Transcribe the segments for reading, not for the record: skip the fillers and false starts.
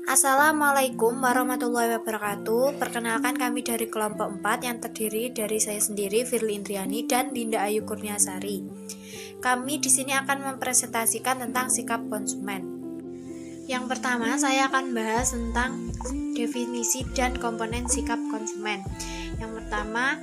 Assalamualaikum warahmatullahi wabarakatuh. Perkenalkan, kami dari kelompok 4 yang terdiri dari saya sendiri, Firly Indriani, dan Dinda Ayu Kurniasari. Kami di sini akan mempresentasikan tentang sikap konsumen. Yang pertama, saya akan bahas tentang definisi dan komponen sikap konsumen. Yang pertama,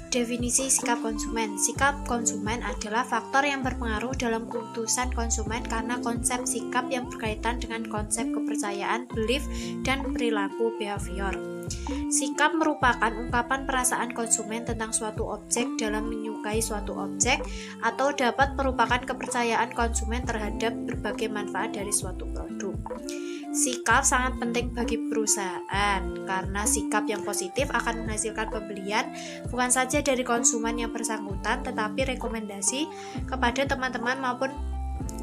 definisi sikap konsumen. Sikap konsumen adalah faktor yang berpengaruh dalam keputusan konsumen karena konsep sikap yang berkaitan dengan konsep kepercayaan, belief, dan perilaku behavior. Sikap merupakan ungkapan perasaan konsumen tentang suatu objek dalam menyukai suatu objek, atau dapat merupakan kepercayaan konsumen terhadap berbagai manfaat dari suatu produk. Sikap sangat penting bagi perusahaan karena sikap yang positif akan menghasilkan pembelian bukan saja dari konsumen yang bersangkutan, tetapi rekomendasi kepada teman-teman maupun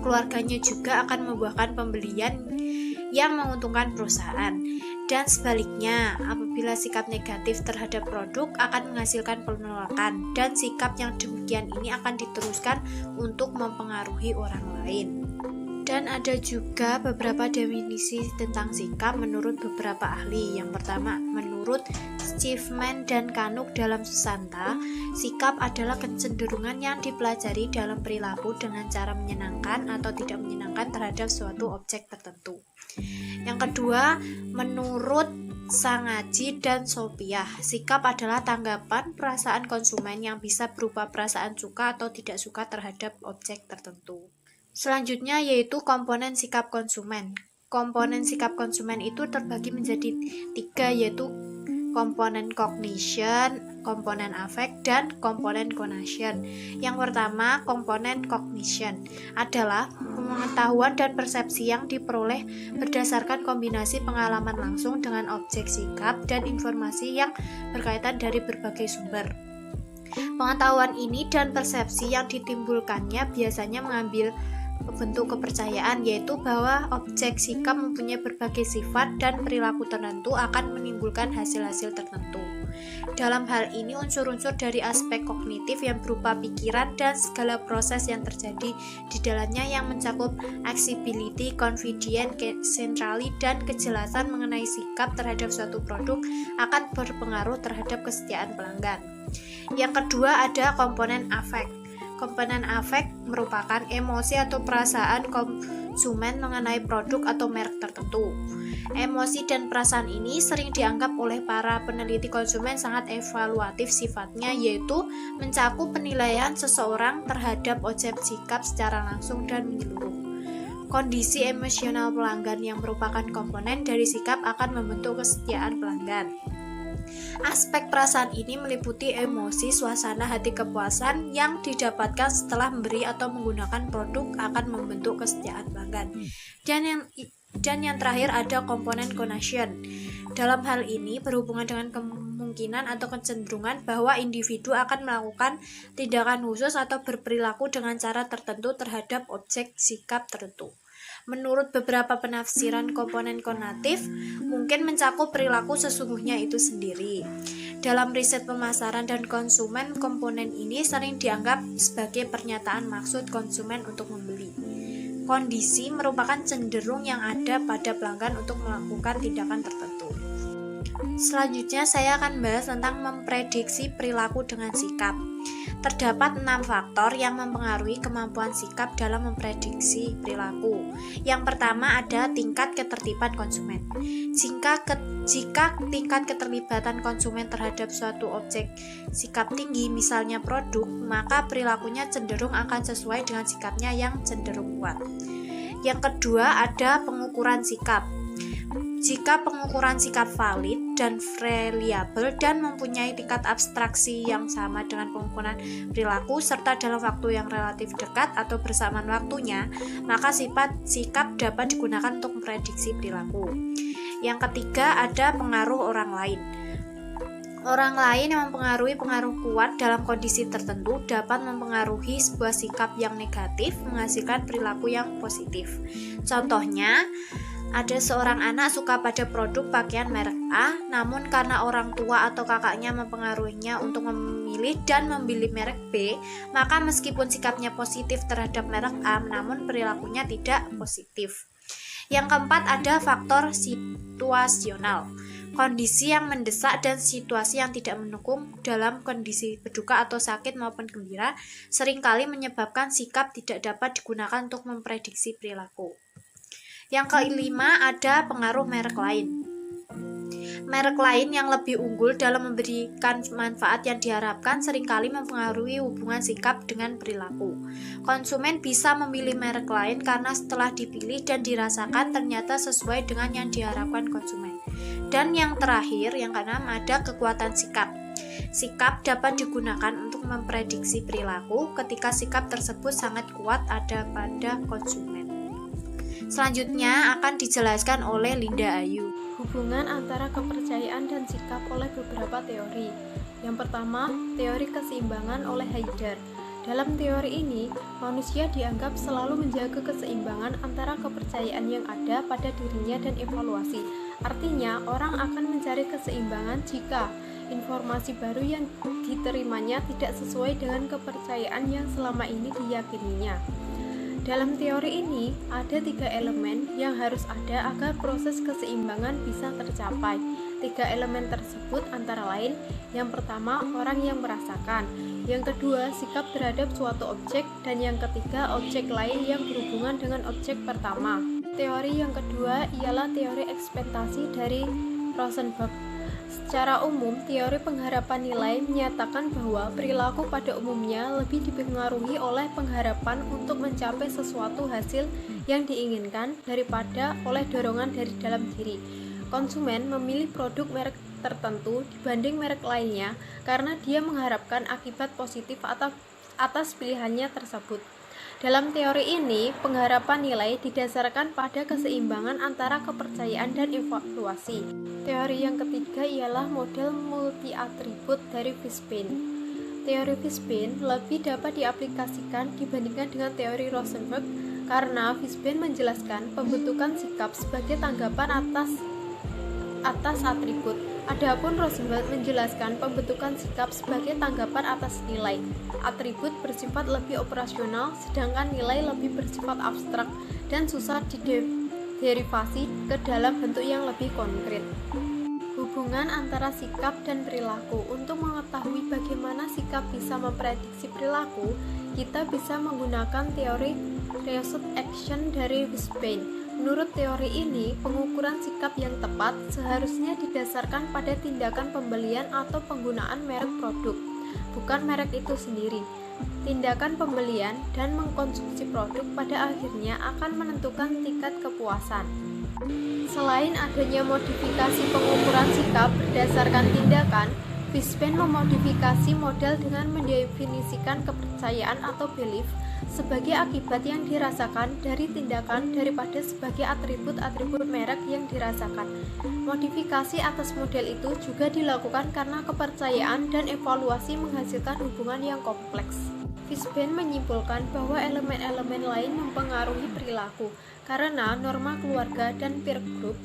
keluarganya juga akan membuahkan pembelian yang menguntungkan perusahaan. Dan sebaliknya, apabila sikap negatif terhadap produk akan menghasilkan penolakan, dan sikap yang demikian ini akan diteruskan untuk mempengaruhi orang lain. Dan ada juga beberapa definisi tentang sikap menurut beberapa ahli. Yang pertama, menurut Schiffman dan Kanuk dalam Susanta, sikap adalah kecenderungan yang dipelajari dalam perilaku dengan cara menyenangkan atau tidak menyenangkan terhadap suatu objek tertentu. Yang kedua, menurut Sangaji dan Sopiah, sikap adalah tanggapan perasaan konsumen yang bisa berupa perasaan suka atau tidak suka terhadap objek tertentu. Selanjutnya yaitu komponen sikap konsumen. Komponen sikap konsumen itu terbagi menjadi 3, yaitu komponen cognition, komponen affect, dan komponen conation. Yang pertama, komponen cognition adalah pengetahuan dan persepsi yang diperoleh berdasarkan kombinasi pengalaman langsung dengan objek sikap dan informasi yang berkaitan dari berbagai sumber. Pengetahuan ini dan persepsi yang ditimbulkannya biasanya mengambil bentuk kepercayaan, yaitu bahwa objek sikap mempunyai berbagai sifat dan perilaku tertentu akan menimbulkan hasil-hasil tertentu. Dalam hal ini, unsur-unsur dari aspek kognitif yang berupa pikiran dan segala proses yang terjadi di dalamnya yang mencakup accessibility, convenience, centrality, dan kejelasan mengenai sikap terhadap suatu produk akan berpengaruh terhadap kesetiaan pelanggan. Yang kedua, ada komponen affect. Komponen affect merupakan emosi atau perasaan konsumen mengenai produk atau merek tertentu. Emosi dan perasaan ini sering dianggap oleh para peneliti konsumen sangat evaluatif sifatnya, yaitu mencakup penilaian seseorang terhadap objek sikap secara langsung dan menyeluruh. Kondisi emosional pelanggan yang merupakan komponen dari sikap akan membentuk kesetiaan pelanggan. Aspek perasaan ini meliputi emosi, suasana hati, kepuasan yang didapatkan setelah memberi atau menggunakan produk akan membentuk kesetiaan pelanggan. Dan yang terakhir ada komponen conation. Dalam hal ini berhubungan dengan kemungkinan atau kecenderungan bahwa individu akan melakukan tindakan khusus atau berperilaku dengan cara tertentu terhadap objek sikap tertentu. Menurut beberapa penafsiran, komponen konatif mungkin mencakup perilaku sesungguhnya itu sendiri. Dalam riset pemasaran dan konsumen, komponen ini sering dianggap sebagai pernyataan maksud konsumen untuk membeli. Kondisi merupakan cenderung yang ada pada pelanggan untuk melakukan tindakan tertentu. Selanjutnya saya akan bahas tentang memprediksi perilaku dengan sikap. Terdapat 6 faktor yang mempengaruhi kemampuan sikap dalam memprediksi perilaku. Yang pertama ada tingkat ketertiban konsumen. Jika tingkat keterlibatan konsumen terhadap suatu objek sikap tinggi, misalnya produk, maka perilakunya cenderung akan sesuai dengan sikapnya yang cenderung kuat. Yang kedua ada pengukuran sikap. Jika pengukuran sikap valid dan reliable dan mempunyai tingkat abstraksi yang sama dengan pengukuran perilaku serta dalam waktu yang relatif dekat atau bersamaan waktunya, maka sikap dapat digunakan untuk memprediksi perilaku. Yang ketiga ada pengaruh orang lain. Orang lain yang mempengaruhi pengaruh kuat dalam kondisi tertentu dapat mempengaruhi sebuah sikap yang negatif menghasilkan perilaku yang positif. Contohnya, ada seorang anak suka pada produk pakaian merek A, namun karena orang tua atau kakaknya mempengaruhinya untuk memilih dan membeli merek B, maka meskipun sikapnya positif terhadap merek A, namun perilakunya tidak positif. Yang keempat ada faktor situasional, kondisi yang mendesak dan situasi yang tidak mendukung dalam kondisi berduka atau sakit maupun gembira seringkali menyebabkan sikap tidak dapat digunakan untuk memprediksi perilaku. Yang kelima, ada pengaruh merek lain. Merek lain yang lebih unggul dalam memberikan manfaat yang diharapkan seringkali mempengaruhi hubungan sikap dengan perilaku. Konsumen bisa memilih merek lain karena setelah dipilih dan dirasakan ternyata sesuai dengan yang diharapkan konsumen. Dan yang terakhir, yang keenam, ada kekuatan sikap. Sikap dapat digunakan untuk memprediksi perilaku ketika sikap tersebut sangat kuat ada pada konsumen. Selanjutnya akan dijelaskan oleh Linda Ayu. Hubungan antara kepercayaan dan sikap oleh beberapa teori. Yang pertama, teori keseimbangan oleh Haider. Dalam teori ini, manusia dianggap selalu menjaga keseimbangan antara kepercayaan yang ada pada dirinya dan evaluasi. Artinya, orang akan mencari keseimbangan jika informasi baru yang diterimanya tidak sesuai dengan kepercayaan yang selama ini diyakininya. Dalam teori ini, ada 3 elemen yang harus ada agar proses keseimbangan bisa tercapai. 3 elemen tersebut antara lain, yang pertama, orang yang merasakan, yang kedua, sikap terhadap suatu objek, dan yang ketiga, objek lain yang berhubungan dengan objek pertama. Teori yang kedua ialah teori ekspektasi dari Rosenberg. Secara umum, teori pengharapan nilai menyatakan bahwa perilaku pada umumnya lebih dipengaruhi oleh pengharapan untuk mencapai sesuatu hasil yang diinginkan daripada oleh dorongan dari dalam diri. Konsumen memilih produk merek tertentu dibanding merek lainnya karena dia mengharapkan akibat positif atas pilihannya tersebut. Dalam teori ini, pengharapan nilai didasarkan pada keseimbangan antara kepercayaan dan evaluasi. Teori yang ketiga ialah model multi-atribut dari Fishbein. Teori Fishbein lebih dapat diaplikasikan dibandingkan dengan teori Rosenberg karena Fishbein menjelaskan pembentukan sikap sebagai tanggapan atas atribut. Adapun Rosenberg menjelaskan pembentukan sikap sebagai tanggapan atas nilai. Atribut bersifat lebih operasional, sedangkan nilai lebih bersifat abstrak dan susah diderivasi ke dalam bentuk yang lebih konkret. Hubungan antara sikap dan perilaku. Untuk mengetahui bagaimana sikap bisa memprediksi perilaku, kita bisa menggunakan teori Research Action dari Fishbein. Menurut teori ini, pengukuran sikap yang tepat seharusnya didasarkan pada tindakan pembelian atau penggunaan merek produk, bukan merek itu sendiri. Tindakan pembelian dan mengkonsumsi produk pada akhirnya akan menentukan tingkat kepuasan. Selain adanya modifikasi pengukuran sikap berdasarkan tindakan, Fishbein memodifikasi model dengan mendefinisikan kepercayaan atau belief sebagai akibat yang dirasakan dari tindakan daripada sebagai atribut-atribut merek yang dirasakan. Modifikasi atas model itu juga dilakukan karena kepercayaan dan evaluasi menghasilkan hubungan yang kompleks. Fishbein menyimpulkan bahwa elemen-elemen lain mempengaruhi perilaku karena norma keluarga dan peer group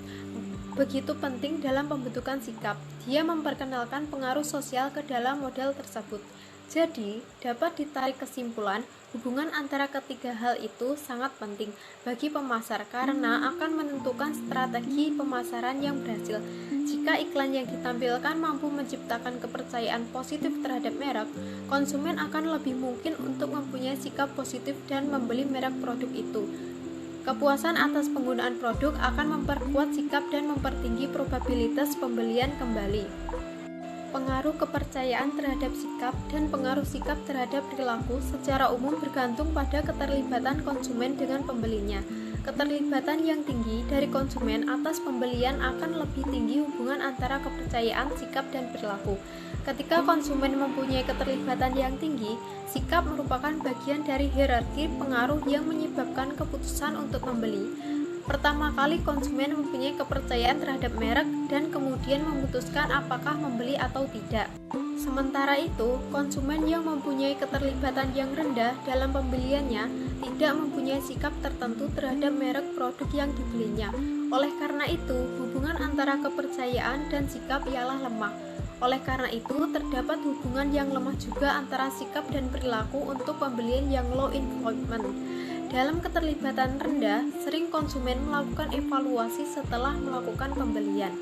begitu penting dalam pembentukan sikap. Dia memperkenalkan pengaruh sosial ke dalam model tersebut. Jadi, dapat ditarik kesimpulan, hubungan antara ketiga hal itu sangat penting bagi pemasar karena akan menentukan strategi pemasaran yang berhasil. Jika iklan yang ditampilkan mampu menciptakan kepercayaan positif terhadap merek, konsumen akan lebih mungkin untuk mempunyai sikap positif dan membeli merek produk itu. Kepuasan atas penggunaan produk akan memperkuat sikap dan mempertinggi probabilitas pembelian kembali. Pengaruh kepercayaan terhadap sikap dan pengaruh sikap terhadap perilaku secara umum bergantung pada keterlibatan konsumen dengan pembelinya. Keterlibatan yang tinggi dari konsumen atas pembelian akan lebih tinggi hubungan antara kepercayaan, sikap, dan perilaku. Ketika konsumen mempunyai keterlibatan yang tinggi, sikap merupakan bagian dari hierarki pengaruh yang menyebabkan keputusan untuk membeli. Pertama kali konsumen mempunyai kepercayaan terhadap merek dan kemudian memutuskan apakah membeli atau tidak. Sementara itu, konsumen yang mempunyai keterlibatan yang rendah dalam pembeliannya tidak mempunyai sikap tertentu terhadap merek produk yang dibelinya. Oleh karena itu, hubungan antara kepercayaan dan sikap ialah lemah. Oleh karena itu, terdapat hubungan yang lemah juga antara sikap dan perilaku untuk pembelian yang low involvement. Dalam keterlibatan rendah, sering konsumen melakukan evaluasi setelah melakukan pembelian.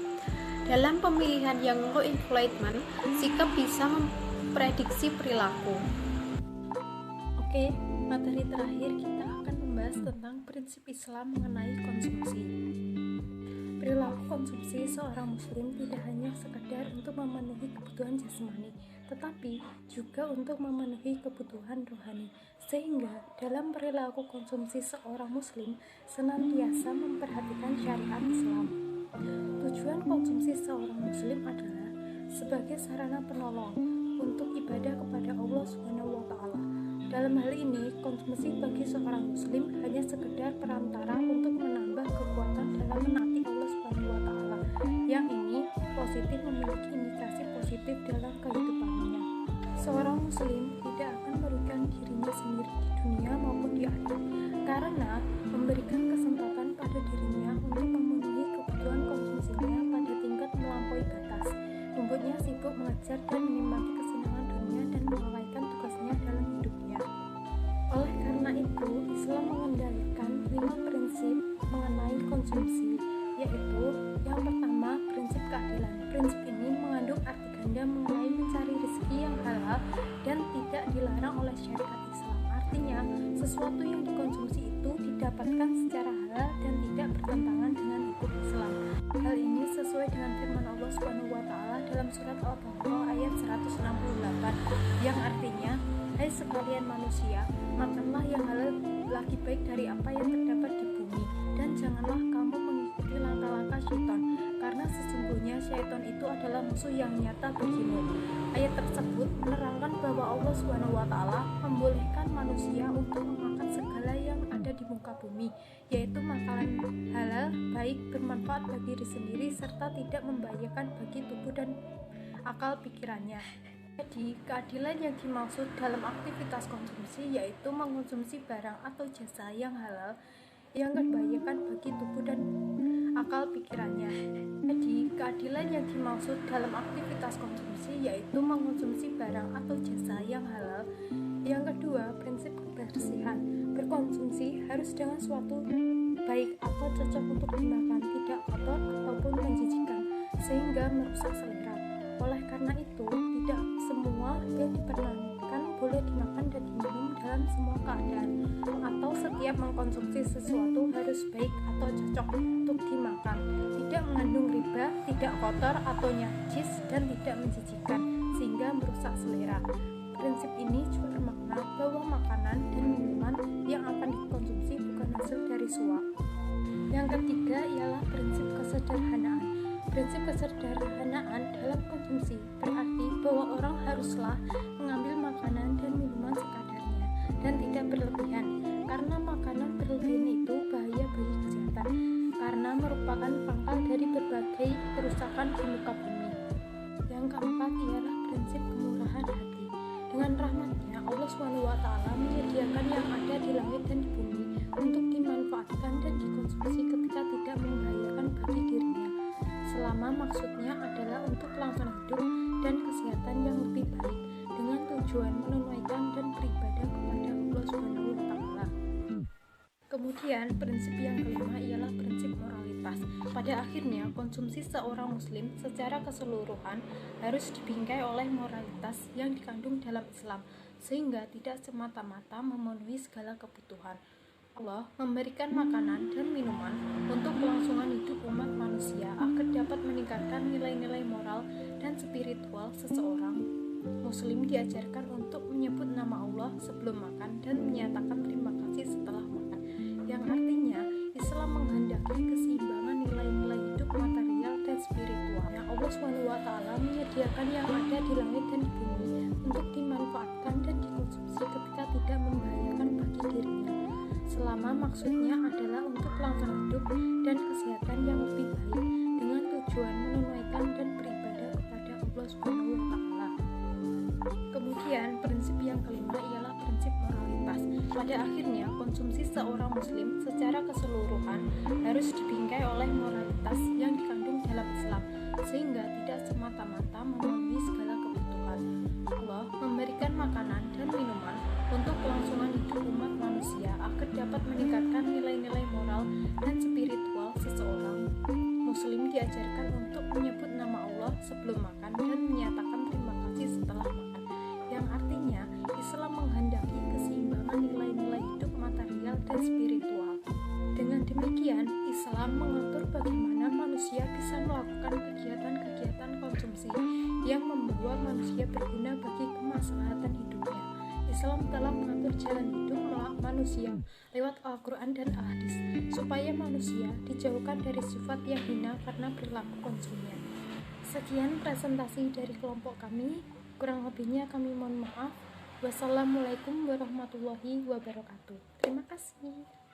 Dalam pemilihan yang low inflatement, sikap bisa memprediksi perilaku. Oke, materi terakhir kita akan membahas tentang prinsip Islam mengenai konsumsi. Perilaku konsumsi seorang muslim tidak hanya sekedar untuk memenuhi kebutuhan jasmani, tetapi juga untuk memenuhi kebutuhan rohani. Sehingga dalam perilaku konsumsi seorang muslim senantiasa memperhatikan syariat Islam. Tujuan konsumsi seorang muslim adalah sebagai sarana penolong untuk ibadah kepada Allah SWT. Dalam hal ini, konsumsi bagi seorang muslim hanya sekedar perantara untuk menambah kekuatan dalam menaati Allah SWT. Yang ini positif memiliki indikasi positif dalam kehidupannya. Seorang muslim tidak akan merugikan dirinya sendiri di dunia maupun di akhirat, karena memberikan kesempatan pada dirinya untuk memenuhi kebutuhan konsumsinya pada tingkat melampaui batas, membuatnya sibuk mengejar dan menikmati kesenangan dunia dan melalaikan tugasnya dalam hidupnya. Oleh karena itu, Islam mengendalikan 5 prinsip mengenai konsumsi, yaitu yang pertama, prinsip keadilan. Prinsip ini mengandung arti ganda mengenai mencari rezeki yang halal dan tidak dilarang oleh syariat Islam. Artinya, sesuatu yang dikonsumsi itu didapatkan secara halal dan tidak bertentangan dengan hukum Islam. Hal ini sesuai dengan firman Allah SWT dalam surat Al-Baqarah ayat 168 yang artinya, hai sekalian manusia, makanlah yang halal lagi baik dari apa yang terdapat di bumi, dan janganlah kamu mengikuti langkah-langkah syaitan, karena sesungguhnya syaitan itu adalah musuh yang nyata bagimu. Ayat tersebut menerangkan bahwa Allah SWT membolehkan manusia untuk memakan segala yang ada di muka bumi, yaitu makanan halal, baik, bermanfaat bagi diri sendiri, serta tidak membahayakan bagi tubuh dan akal pikirannya. Jadi, keadilan yang dimaksud dalam aktivitas konsumsi yaitu mengkonsumsi barang atau jasa yang halal yang membahayakan bagi tubuh dan akal pikirannya. Jadi, keadilan yang dimaksud dalam aktivitas konsumsi yaitu mengkonsumsi barang atau jasa yang halal. Yang kedua, prinsip kebersihan. Berkonsumsi harus dengan suatu baik atau cocok untuk dimakan, tidak kotor ataupun menjijikan, sehingga merusak selera. Oleh karena itu, tidak semua yang diperkenankan boleh dimakan dan diminum dalam semua keadaan, atau setiap mengkonsumsi sesuatu harus baik atau cocok untuk dimakan, tidak mengandung riba, tidak kotor atau najis, dan tidak menjijikan, sehingga merusak selera. Prinsip ini juga bermakna bahwa makanan dan minuman yang akan dikonsumsi bukan hasil dari suap. Yang ketiga ialah prinsip kesederhanaan. Prinsip kesederhanaan dalam konsumsi berarti bahwa orang haruslah mengambil makanan dan minuman sekadarnya dan tidak berlebihan, karena makanan berlebihan itu bahaya bagi kesehatan, karena merupakan pangkal dari berbagai kerusakan di muka bumi. Yang keempat ialah prinsip kemurahan hati. Dengan rahmatnya, Allah SWT menyediakan yang ada di langit dan di bumi untuk dimanfaatkan dan dikonsumsi ketika tidak membahayakan bagi dirinya, selama maksudnya adalah untuk kelangsungan hidup dan kesehatan yang lebih baik, dengan tujuan menunaikan dan beribadah kepada Allah SWT. Kemudian prinsip yang kelima ialah prinsip moralitas. Pada akhirnya, konsumsi seorang muslim secara keseluruhan harus dibingkai oleh moralitas yang dikandung dalam Islam, sehingga tidak semata-mata memenuhi segala kebutuhan. Allah memberikan makanan dan minuman untuk kelangsungan hidup umat manusia agar dapat meningkatkan nilai-nilai moral dan spiritual seseorang. Muslim diajarkan untuk menyebut nama Allah sebelum makan dan menyatakan terima kasih setelah makan, yang artinya Islam menghendaki keseimbangan nilai-nilai hidup material dan spiritual. Allah SWT menyediakan yang ada di langit dan di bumi untuk dimanfaatkan dan dikonsumsi ketika tidak membahayakan bagi dirinya, selama maksudnya adalah untuk kelangsungan hidup dan kesehatan yang lebih baik, dengan tujuan menunaikan dan beribadah kepada Allah SWT. Kemudian prinsip yang kelima ialah prinsip moralitas. Pada akhirnya, konsumsi seorang muslim secara keseluruhan harus dibingkai oleh moralitas yang dikandung dalam Islam, sehingga tidak semata-mata memenuhi segala kebutuhan. Allah memberikan makanan dan minuman untuk kelangsungan hidup umat manusia agar dapat diajarkan untuk menyebut nama Allah sebelum makan dan menyatakan terima kasih setelah makan, yang artinya Islam menghendaki keseimbangan nilai-nilai hidup material dan spiritual. Dengan demikian, Islam mengatur bagaimana manusia bisa melakukan kegiatan-kegiatan konsumsi yang membawa manusia berguna bagi kemaslahatan hidupnya. Islam telah mengatur jalan hidup manusia lewat Al-Quran dan Al-Hadis, supaya manusia dijauhkan dari sifat yang hina karena perilaku konsumnya. Sekian presentasi dari kelompok kami, kurang lebihnya kami mohon maaf. Wassalamualaikum warahmatullahi wabarakatuh. Terima kasih.